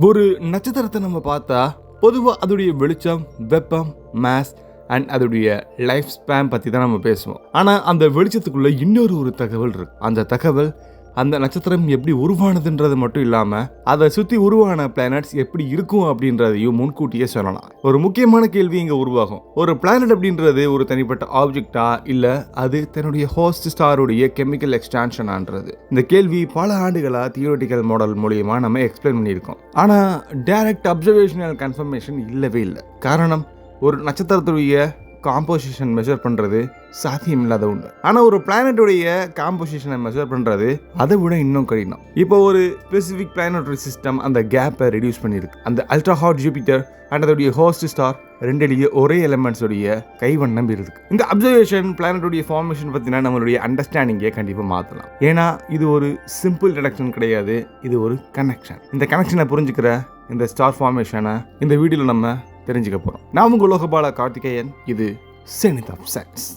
ஒரு நட்சத்திரத்தை நம்ம பார்த்தா பொதுவாக அதோடைய வெளிச்சம், வெப்பம், மாஸ் அண்ட் அதோடைய லைஃப் ஸ்பேன் பற்றி தான் நம்ம பேசுவோம். ஆனால் அந்த வெளிச்சத்துக்குள்ள இன்னொரு தகவல் இருக்கு. அந்த தகவல் அந்த நட்சத்திரம் எப்படி உருவானதுன்றது மட்டும் இல்லாமல் அதை சுற்றி உருவான பிளானட்ஸ் எப்படி இருக்கும் அப்படின்றதையும் முன்கூட்டியே சொல்லலாம். ஒரு முக்கியமான கேள்வி இங்கே உருவாகும். ஒரு பிளானட் அப்படின்றது ஒரு தனிப்பட்ட ஆப்ஜெக்டா இல்லை அது தன்னுடைய ஹோஸ்ட் ஸ்டாருடைய கெமிக்கல் எக்ஸ்டான்ஷனான்றது? இந்த கேள்வி பல ஆண்டுகளாக தியோரிட்டிக்கல் மாடல் மூலியமாக நம்ம எக்ஸ்பிளைன் பண்ணியிருக்கோம். ஆனால் டைரக்ட் அப்சர்வேஷனல் கன்ஃபர்மேஷன் இல்லவே இல்லை. காரணம், ஒரு நட்சத்திரத்துடைய காம்போசிஷன் மெஷர் பண்ணுறது சாத்தியம் இல்லாத ஒன்று. ஆனால் ஒரு பிளானட்டுடைய காம்போசிஷனை மெஷர் பண்ணுறது அதை விட இன்னும் கடினம். இப்போ ஒரு ஸ்பெசிஃபிக் பிளானட்டரி சிஸ்டம் அந்த கேப்பை ரெடியூஸ் பண்ணியிருக்கு. அந்த அல்ட்ரா ஹாட் ஜூபிட்டர் அண்ட் அதோடைய ஹோஸ்ட் ஸ்டார் ரெண்டுலேயே ஒரே எலிமெண்ட்ஸோடைய கைவண்ணம் இருக்கு. இந்த அப்சர்வேஷன் பிளானட்டுடைய ஃபார்மேஷன் பற்றினா நம்மளுடைய அண்டர்ஸ்டாண்டிங்கே கண்டிப்பாக மாற்றலாம். ஏன்னா இது ஒரு சிம்பிள் டிடக்ஷன் கிடையாது, இது ஒரு கனெக்ஷன். இந்த கனெக்ஷனை புரிஞ்சுக்கிற இந்த ஸ்டார் ஃபார்மேஷனை இந்த வீடியோவில் நம்ம தெரிஞ்சுக்க போகிறோம். நான் உங்கள் லோகபால கார்த்திகேயன். இது செனித் ஆஃப் சயின்ஸ்.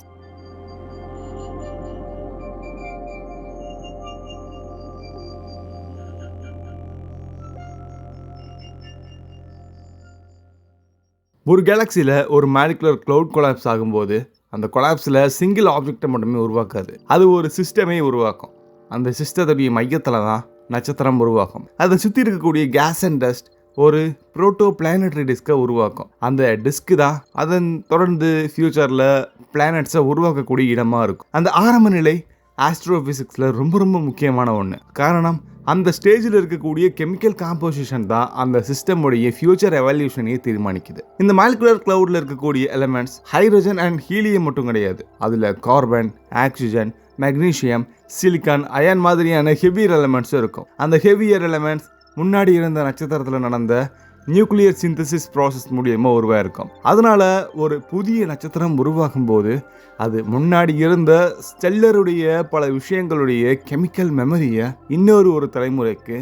ஒரு கேலக்சியில் ஒரு மாலிகுலர் க்ளவுட் கொலாப்ஸ் ஆகும்போது அந்த கொலாப்ஸில் சிங்கிள் ஆப்ஜெக்டை மட்டுமே உருவாக்காது, அது ஒரு சிஸ்டமே உருவாக்கும். அந்த சிஸ்டத்துடைய மையத்தில் தான் நட்சத்திரம் உருவாக்கும். அதை சுற்றி இருக்கக்கூடிய கேஸ் அண்ட் டஸ்ட் ஒரு புரோட்டோ பிளானட்டரி டிஸ்கை உருவாக்கும். அந்த டிஸ்க்கு தான் அதன் தொடர்ந்து ஃபியூச்சரில் பிளானட்ஸை உருவாக்கக்கூடிய இடமா இருக்கும். அந்த ஆரம்ப நிலை ஆஸ்ட்ரோபிசிக்ஸில் ரொம்ப முக்கியமான ஒன்று. காரணம், அந்த ஸ்டேஜில் இருக்கக்கூடிய கெமிக்கல் காம்போசிஷன் தான் அந்த சிஸ்டமுடைய ஃபியூச்சர் எவல்யூஷனையே தீர்மானிக்குது. இந்த மாலிகுலர் கிளவுடில் இருக்கக்கூடிய எலிமெண்ட்ஸ் ஹைட்ரஜன் அண்ட் ஹீலியம் மட்டும் கிடையாது. அதில் carbon, oxygen, magnesium, silicon, iron மாதிரியான ஹெவியர் எலிமெண்ட்ஸும் இருக்கும். அந்த ஹெவியர் எலிமெண்ட்ஸ் முன்னாடி இருந்த நட்சத்திரத்தில் நடந்த நியூக்ளியர் சிந்தசிஸ் ப்ராசஸ் மூலியமாக உருவாயிருக்கும். அதனால ஒரு புதிய நட்சத்திரம் உருவாகும் போது அது முன்னாடி இருந்த ஸ்டெல்லருடைய பல விஷயங்களுடைய கெமிக்கல் மெமரியை இன்னொரு தலைமுறைக்கு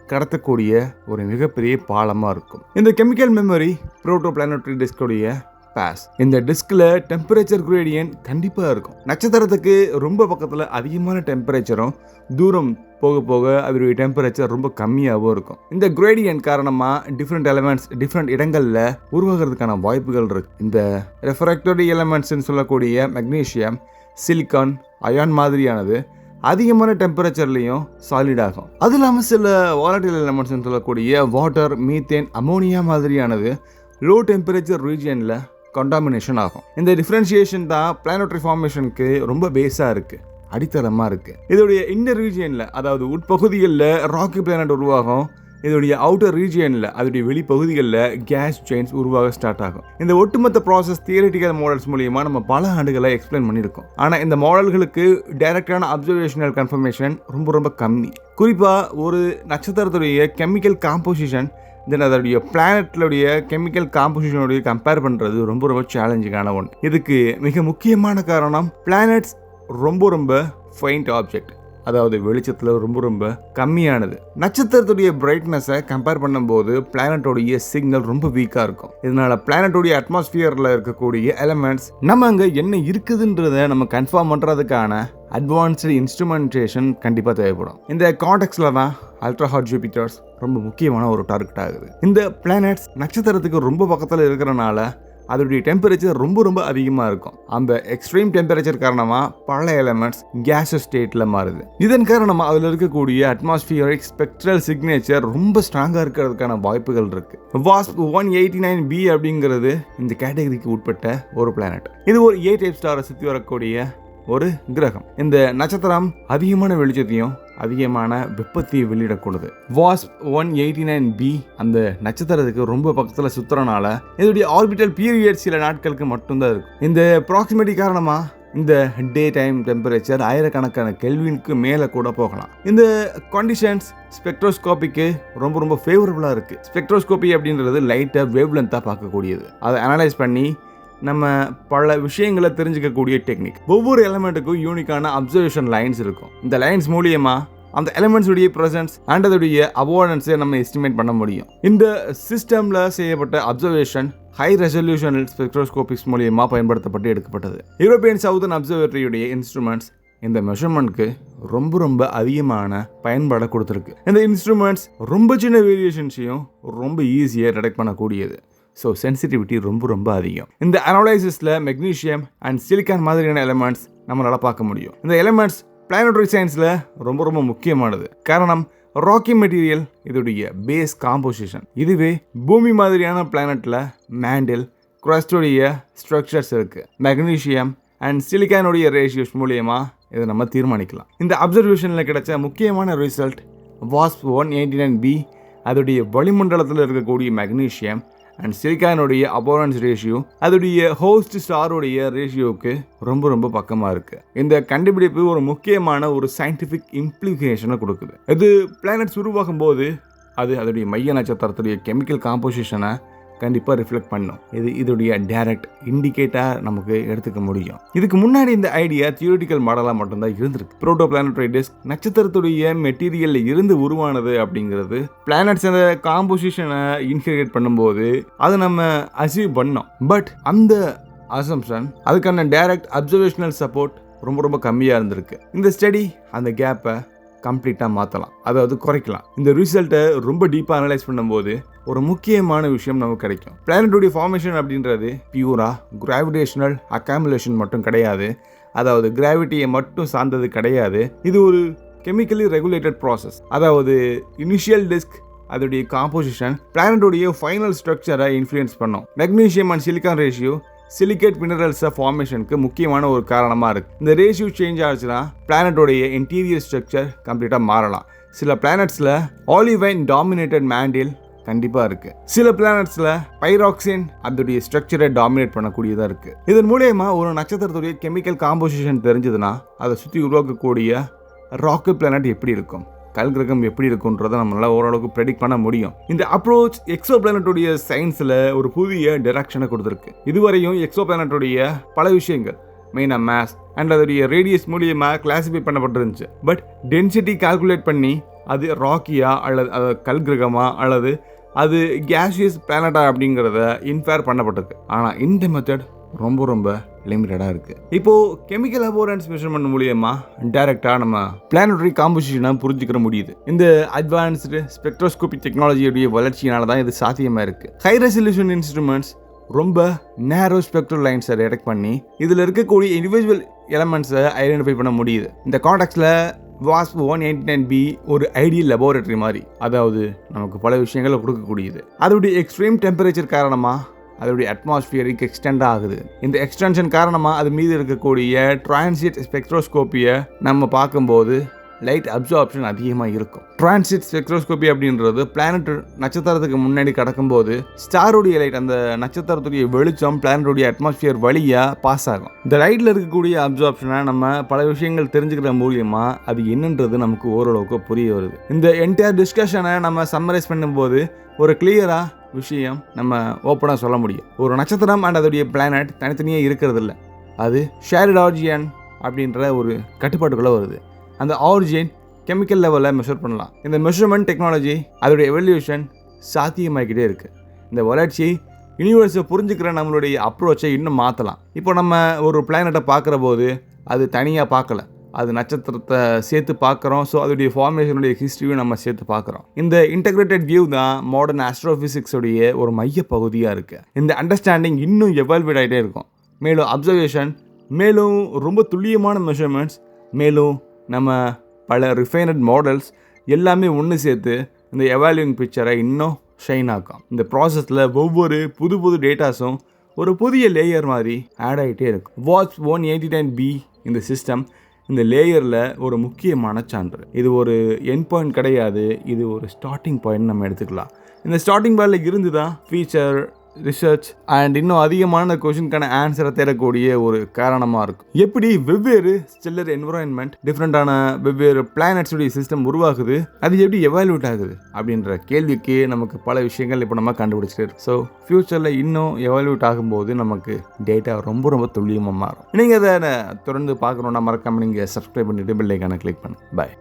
கடத்தக்கூடிய ஒரு மிகப்பெரிய பாலமாக இருக்கும். இந்த கெமிக்கல் மெமரி புரோட்டோ பிளானட்டரி டிஸ்கோடைய பாஸ். இந்த டிஸ்கில் டெம்பரேச்சர் கிரேடியன்ட் கண்டிப்பாக இருக்கும். நட்சத்திரத்துக்கு ரொம்ப பக்கத்தில் அதிகமான டெம்பரேச்சரும் தூரம் போக போக அதோடைய டெம்பரேச்சர் ரொம்ப கம்மியாகவும் இருக்கும். இந்த கிரேடியன்ட் காரணமாக டிஃப்ரெண்ட் எலிமெண்ட்ஸ் டிஃப்ரெண்ட் இடங்களில் உருவாகிறதுக்கான வாய்ப்புகள் இருக்கு. இந்த ரெஃப்ராக்டரி எலிமெண்ட்ஸ்ன்னு சொல்லக்கூடிய மெக்னீஷியம், சிலிக்கான், அயான் மாதிரியானது அதிகமான டெம்பரேச்சர்லையும் சாலிட் ஆகும். அது இல்லாமல் சில வாலடைல் எலிமெண்ட்ஸ்ன்னு சொல்லக்கூடிய வாட்டர், மீத்தேன், அமோனியா மாதிரியானது லோ டெம்பரேச்சர் ரீஜியனில் கண்டாமினேஷன் ஆகும். இந்த டிஃப்ரென்ஷியேஷன் தான் பிளானட்டரி ஃபார்மேஷனுக்கு ரொம்ப பேஸாக இருக்குது, அடித்தளமாக இருக்குது. இதோடைய இன்னர் ரீஜியனில், அதாவது உட்பகுதிகளில் ராக்கி பிளானட் உருவாகும். இதோடைய அவுட்டர் ரீஜியனில், அதோடைய வெளிப்பகுதிகளில் கேஸ் செயின்ஸ் உருவாக ஸ்டார்ட் ஆகும். இந்த ஒட்டுமொத்த ப்ராசஸ் தியரிட்டிக்கல் மாடல்ஸ் மூலியமாக நம்ம பல ஆண்டுகளை எக்ஸ்பிளைன் பண்ணியிருக்கோம். ஆனால் இந்த மாடல்களுக்கு டைரக்டான அப்சர்வேஷனல் கன்ஃபர்மேஷன் ரொம்ப கம்மி. குறிப்பாக ஒரு நட்சத்திரத்துடைய கெமிக்கல் காம்போசிஷன் தென் அதோடைய பிளானட்லுடைய கெமிக்கல் காம்போசிஷனுடைய கம்பேர் பண்ணுறது ரொம்ப சேலஞ்சிங்கான ஒன்று. இதுக்கு மிக முக்கியமான காரணம், பிளானட்ஸ் ரொம்ப ஃபைண்ட் ஆப்ஜெக்ட், அதாவது வெளிச்சத்தில் ரொம்ப கம்மியானது. நட்சத்திரத்துடைய பிரைட்னஸை கம்பேர் பண்ணும்போது பிளானட்டோடைய சிக்னல் ரொம்ப வீக்காக இருக்கும். இதனால பிளானட்டோடைய அட்மாஸ்பியரில் இருக்கக்கூடிய எலிமெண்ட்ஸ் நம்ம அங்கே என்ன இருக்குதுன்றதை நம்ம கன்ஃபார்ம் பண்ணுறதுக்கான அட்வான்ஸ்டு இன்ஸ்ட்ருமெண்டேஷன் கண்டிப்பாக தேவைப்படும். இந்த கான்டெக்ட்ஸில் தான் அல்ட்ரா ஹாட் ஜூபிட்டர்ஸ் ரொம்ப முக்கியமான ஒரு டார்கெட் ஆகுது. இந்த பிளானட்ஸ் நட்சத்திரத்துக்கு ரொம்ப பக்கத்தில் இருக்கிறனால அதோடைய டெம்பரேச்சர் ரொம்ப அதிகமாக இருக்கும். அந்த எக்ஸ்ட்ரீம் டெம்பரேச்சர் காரணமாக பல எலிமெண்ட்ஸ் கேஸஸ் ஸ்டேட்டில் மாறுது. இதன் காரணமாக அதில் இருக்கக்கூடிய அட்மாஸ்பியரிக் ஸ்பெக்ட்ரல் சிக்னேச்சர் ரொம்ப ஸ்ட்ராங்காக இருக்கிறதுக்கான வாய்ப்புகள் இருக்கு. வாஸ்ப் 189b அப்படிங்கிறது இந்த கேட்டகரிக்கு உட்பட்ட ஒரு பிளானட். இது ஒரு A டைப் ஸ்டாரை சுற்றி வரக்கூடிய ஒரு கிரகம். இந்த நட்சத்திரம் அதிகமான வெளிச்சத்தையும் அதிகமான வெப்பத்தையும் வெளியிடக்கூடாது. வாஸ்ப் 189b அந்த நட்சத்திரத்துக்கு ரொம்ப பக்கத்தில் சுத்துறனால இதோடைய ஆர்பிட்டல் பீரியட் சில நாட்களுக்கு மட்டும்தான் இருக்கும். இந்த ப்ராக்சிமிட்டி காரணமாக இந்த டே டைம் டெம்பரேச்சர் ஆயிரக்கணக்கான கெல்வினுக்கு மேலே கூட போகலாம். இந்த கண்டிஷன்ஸ் ஸ்பெக்ட்ரோஸ்கோபிக்கு ரொம்ப ஃபேவரபுளாக இருக்குது. ஸ்பெக்ட்ரோஸ்கோபி அப்படின்றது லைட்டை வேவ் லென்த்தாக பார்க்கக்கூடியது. அதை அனலைஸ் பண்ணி நம்ம பல விஷயங்களை தெரிஞ்சுக்கக்கூடிய டெக்னிக். ஒவ்வொரு எலிமெண்ட்டுக்கும் யூனிக்கான அப்சர்வேஷன் லைன்ஸ் இருக்கும். இந்த லைன்ஸ் மூலியமாக அந்த எலிமெண்ட்ஸுடைய ப்ரெசன்ஸ் அண்ட் அதோடைய அவார்டன்ஸை நம்ம எஸ்டிமேட் பண்ண முடியும். இந்த சிஸ்டமில் செய்யப்பட்ட அப்சர்வேஷன் ஹை ரெசல்யூஷன் ஸ்பெக்ட்ரோஸ்கோபிக்ஸ் மூலியமாக பயன்படுத்தப்பட்டு எடுக்கப்பட்டது. யூரோப்பியன் சவுதர்ன் அப்சர்வேட்டரியுடைய இன்ஸ்ட்ருமெண்ட்ஸ் இந்த மெஷர்மெண்ட்க்கு ரொம்ப அதிகமான பயன்பாடை கொடுத்துருக்கு. இந்த இன்ஸ்ட்ருமெண்ட்ஸ் ரொம்ப சின்ன வேரியேஷன்ஸையும் ரொம்ப ஈஸியாக டிடெக்ட் பண்ணக்கூடியது. ஸோ சென்சிட்டிவிட்டி ரொம்ப அதிகம். இந்த அனலைசிஸில் மெக்னீஷியம் அண்ட் சிலிக்கான் மாதிரியான எலிமெண்ட்ஸ் நம்மளால் பார்க்க முடியும். இந்த எலிமெண்ட்ஸ் பிளானட்டரி சயின்ஸில் ரொம்ப முக்கியமானது. காரணம், ராக்கி மெட்டீரியல் இதோடைய பேஸ் காம்போசிஷன். இதுவே பூமி மாதிரியான பிளானட்டில் மேண்டில் கிரஸ்டோடைய ஸ்ட்ரக்சர்ஸ் இருக்குது. மெக்னீஷியம் அண்ட் சிலிக்கானுடைய ரேஷியோஸ் மூலியமாக இதை நம்ம தீர்மானிக்கலாம். இந்த அப்சர்வேஷனில் கிடைச்ச முக்கியமான ரிசல்ட் WASP-189b அதோடைய வளிமண்டலத்தில் இருக்கக்கூடிய மெக்னீஷியம் அண்ட் சிலிக்கானுடைய அபோரன்ஸ் ரேஷியோ அதோடைய ஹோஸ்ட் ஸ்டாரோடைய ரேஷியோவுக்கு ரொம்ப பக்கமாக இருக்குது. இந்த கண்டுபிடிப்பு ஒரு முக்கியமான ஒரு சயின்டிஃபிக் இம்ப்ளிகேஷனை கொடுக்குது. இது பிளானட்ஸ் உருவாகும் போது அது அதோடைய மைய நட்சத்திரத்துடைய கெமிக்கல் காம்போசிஷனை கண்டிப்பாக ரிஃப்ளெக்ட் பண்ணும். இதோடைய டைரக்ட் இண்டிகேட்டாக நமக்கு எடுத்துக்க முடியும். இதுக்கு முன்னாடி இந்த ஐடியா தியோரிட்டிக்கல் மாடலாக மட்டும்தான் இருந்திருக்கு. புரோட்டோ பிளானட்டரி டிஸ்க் நட்சத்திரத்துடைய மெட்டீரியலில் இருந்து உருவானது அப்படிங்கிறது பிளானட்ஸ் அந்த காம்போசிஷனை இன்ஹெரிட் பண்ணும்போது அதை நம்ம அச்சீவ் பண்ணோம். பட் அந்த அசம்ப்ஷன் அதுக்கான டைரக்ட் அப்சர்வேஷனல் சப்போர்ட் ரொம்ப கம்மியாக இருந்திருக்கு. இந்த ஸ்டடி அந்த கேப்பை கம்ப்ளீட்டாக மாற்றலாம், அதாவது குறைக்கலாம். இந்த ரிசல்ட்டை ரொம்ப டீப்பாக அனலைஸ் பண்ணும்போது ஒரு முக்கியமான விஷயம் நமக்கு கிடைக்கும். பிளானட்டுடைய ஃபார்மேஷன் அப்படின்றது பியூராக கிராவிடேஷனல் அக்காமுலேஷன் மட்டும் கிடையாது, அதாவது கிராவிட்டியை மட்டும் சார்ந்தது கிடையாது. இது ஒரு கெமிக்கலி ரெகுலேட்டட் ப்ராசஸ். அதாவது இனிஷியல் டிஸ்க் அதோடைய காம்போசிஷன் பிளானட்டுடைய ஃபைனல் ஸ்ட்ரக்சரை இன்ஃப்ளூயன்ஸ் பண்ணும். Magnesium and silicon ratio silicate மினரல்ஸை ஃபார்மேஷனுக்கு முக்கியமான ஒரு காரணமாக இருக்குது. இந்த ரேஷியோ சேஞ்ச் ஆச்சுன்னா பிளானட்டோடைய இன்டீரியர் ஸ்ட்ரக்சர் கம்ப்ளீட்டாக மாறலாம். சில பிளானட்ஸில் ஆலிவைன் டாமினேட்டட் மேண்டில் கண்டிப்பாக இருக்குது. சில பிளானட்ஸில் பைராக்சின் அதோடைய ஸ்ட்ரக்சரை டாமினேட் பண்ணக்கூடியதாக இருக்குது. இதன் மூலயமா ஒரு நட்சத்திரத்துடைய கெமிக்கல் காம்போசிஷன் தெரிஞ்சதுன்னா அதை சுற்றி உருவாக்கக்கூடிய ராக்கெட் பிளானட் எப்படி இருக்கும், கல் கிரகம் எப்படி இருக்குன்றதை நம்மளால் ஓரளவுக்கு ப்ரெடிக்ட் பண்ண முடியும். இந்த அப்ரோச் எக்ஸோ பிளானட்டுடைய சயின்ஸில் ஒரு புதிய டைரக்ஷனை கொடுத்துருக்கு. இதுவரையும் எக்ஸோ பிளானட்டுடைய பல விஷயங்கள் மெயினாக மேஸ் அண்ட் அதோடைய ரேடியஸ் மூலியமாக கிளாசிஃபை பண்ணப்பட்டிருந்துச்சு. பட் டென்சிட்டி கால்குலேட் பண்ணி அது ராக்கியா அல்லது அது கல் கிரகமா அல்லது அது கேஷியஸ் பிளானட்டா அப்படிங்கிறத இன்ஃபேர் பண்ணப்பட்டிருக்கு. ஆனால் இந்த மெத்தட் ரொம்ப லிமிட்டடாக இருக்குது. இப்போது கெமிக்கல் அபோரன்ஸ் மெஷர்மெண்ட் மூலியமாக டைரெக்டாக நம்ம பிளானட்டரி காம்போசிஷனை புரிஞ்சுக்கிற முடியுது. இந்த அட்வான்ஸ்டு ஸ்பெக்ட்ரோஸ்கோபி டெக்னாலஜியுடைய வளர்ச்சியினால தான் இது சாத்தியமாக இருக்குது. ஹை ரெசல்யூஷன் இன்ஸ்ட்ருமெண்ட்ஸ் ரொம்ப நேரோ ஸ்பெக்ட்ரல் லைன்ஸை டிடெக்ட் பண்ணி இதில் இருக்கக்கூடிய இண்டிவிஜுவல் எலமெண்ட்ஸை ஐடென்டிஃபை பண்ண முடியுது. இந்த கான்டெக்ட்ல WASP-189b ஒரு ஐடியல் லெபார்டரி மாதிரி, அதாவது நமக்கு பல விஷயங்களை கொடுக்கக்கூடியது. அதோடைய எக்ஸ்ட்ரீம் டெம்பரேச்சர் காரணமாக அதோடைய அட்மாஸ்பியருக்கு எக்ஸ்டெண்ட் ஆகுது. இந்த எக்ஸ்டென்ஷன் காரணமாக அது மீது இருக்கக்கூடிய டிரான்சிட் ஸ்பெக்ட்ரோஸ்கோப்பியை நம்ம பார்க்கும்போது லைட் அப்சார்ப்ஷன் அதிகமாக இருக்கும். டிரான்சிட் ஸ்பெக்ட்ரோஸ்கோபி அப்படின்றது பிளானட் நட்சத்திரத்துக்கு முன்னாடி கடக்கும்போது ஸ்டாருடைய லைட், அந்த நட்சத்திரத்துடைய வெளிச்சம் பிளானட்டுடைய அட்மாஸ்பியர் வழியாக பாஸ் ஆகும். இந்த லைட்டில் இருக்கக்கூடிய அப்சார்ப்ஷனை நம்ம பல விஷயங்கள் தெரிஞ்சுக்கிற மூலியமாக அது என்னன்றது நமக்கு ஓரளவுக்கு புரிய வருது. இந்த என்டையர் டிஸ்கஷனை நம்ம சம்மரைஸ் பண்ணும்போது ஒரு கிளியராக விஷயம் நம்ம ஓப்பனாக சொல்ல முடியும். ஒரு நட்சத்திரம் அண்ட் அதோடைய பிளானட் தனித்தனியாக இருக்கிறது இல்லை, அது ஷேர்ட் ஆரிஜின் அப்படின்ற ஒரு கட்டுப்பாட்டுக்குள்ளே வருது. அந்த ஆரிஜின் கெமிக்கல் லெவலில் மெஷர் பண்ணலாம். இந்த மெஷர்மெண்ட் டெக்னாலஜி அதோடைய எவல்யூஷன் சாத்தியமாகிக்கிட்டே இருக்குது. இந்த வளர்ச்சி யூனிவர்ஸை புரிஞ்சுக்கிற நம்மளுடைய அப்ரோச்சை இன்னும் மாற்றலாம். இப்போ நம்ம ஒரு பிளானட்டை பார்க்குற போது அது தனியாக பார்க்கல, அது நட்சத்திரத்தை சேர்த்து பார்க்குறோம். ஸோ அதோடைய ஃபார்மேஷனுடைய ஹிஸ்ட்ரியும் நம்ம சேர்த்து பார்க்குறோம். இந்த இன்டெகிரேட்டட் வியூ தான் மாடர்ன் ஆஸ்ட்ரோஃபிசிக்ஸுடைய ஒரு மைய பகுதியாக இருக்குது. இந்த அண்டர்ஸ்டாண்டிங் இன்னும் எவால்வேட் ஆகிட்டே இருக்கும். மேலும் அப்சர்வேஷன், மேலும் ரொம்ப துல்லியமான மெஷர்மெண்ட்ஸ், மேலும் நம்ம பல ரிஃபைனட் மாடல்ஸ் எல்லாமே ஒன்று சேர்த்து இந்த எவால்யூயிங் பிக்சரை இன்னும் ஷைன் ஆக்கும். இந்த ப்ராசஸில் ஒவ்வொரு புது டேட்டாஸும் ஒரு புதிய லேயர் மாதிரி ஆட் ஆகிட்டே இருக்கும். WASP-189b இந்த சிஸ்டம் இந்த லேயரில் ஒரு முக்கியமான சான்று. இது ஒரு எண்ட் பாயிண்ட் கிடையாது, இது ஒரு ஸ்டார்டிங் பாயிண்ட் நம்ம எடுத்துக்கலாம். இந்த ஸ்டார்டிங் பாயிண்டில் இருந்து தான் ஃபீச்சர், ரிசர்ச் அண்ட் இன்னும் அதிகமான கொஷினுக்கான ஆன்சரை தேடக்கூடிய ஒரு காரணமாக இருக்கும். எப்படி வெவ்வேறு ஸ்டெல்லர் என்விரான்மெண்ட், டிஃப்ரெண்டான வெவ்வேறு பிளானட்ஸுடைய சிஸ்டம் உருவாகுது, அது எப்படி எவால்யூட் ஆகுது அப்படின்ற கேள்விக்கு நமக்கு பல விஷயங்கள் இப்போ நம்ம கண்டுபிடிச்சிட்டு இருக்கோம். ஸோ ஃப்யூச்சரில் இன்னும் எவால்யூட் ஆகும்போது நமக்கு டேட்டா ரொம்ப துல்லியமாக மாறும். நீங்கள் அதை தொடர்ந்து பார்க்கணுன்னா மறக்காமல் நீங்கள் சப்ஸ்கிரைப் பண்ணிட்டு பெல் ஐக்கானை கிளிக் பண்ணுங்கள். பாய்.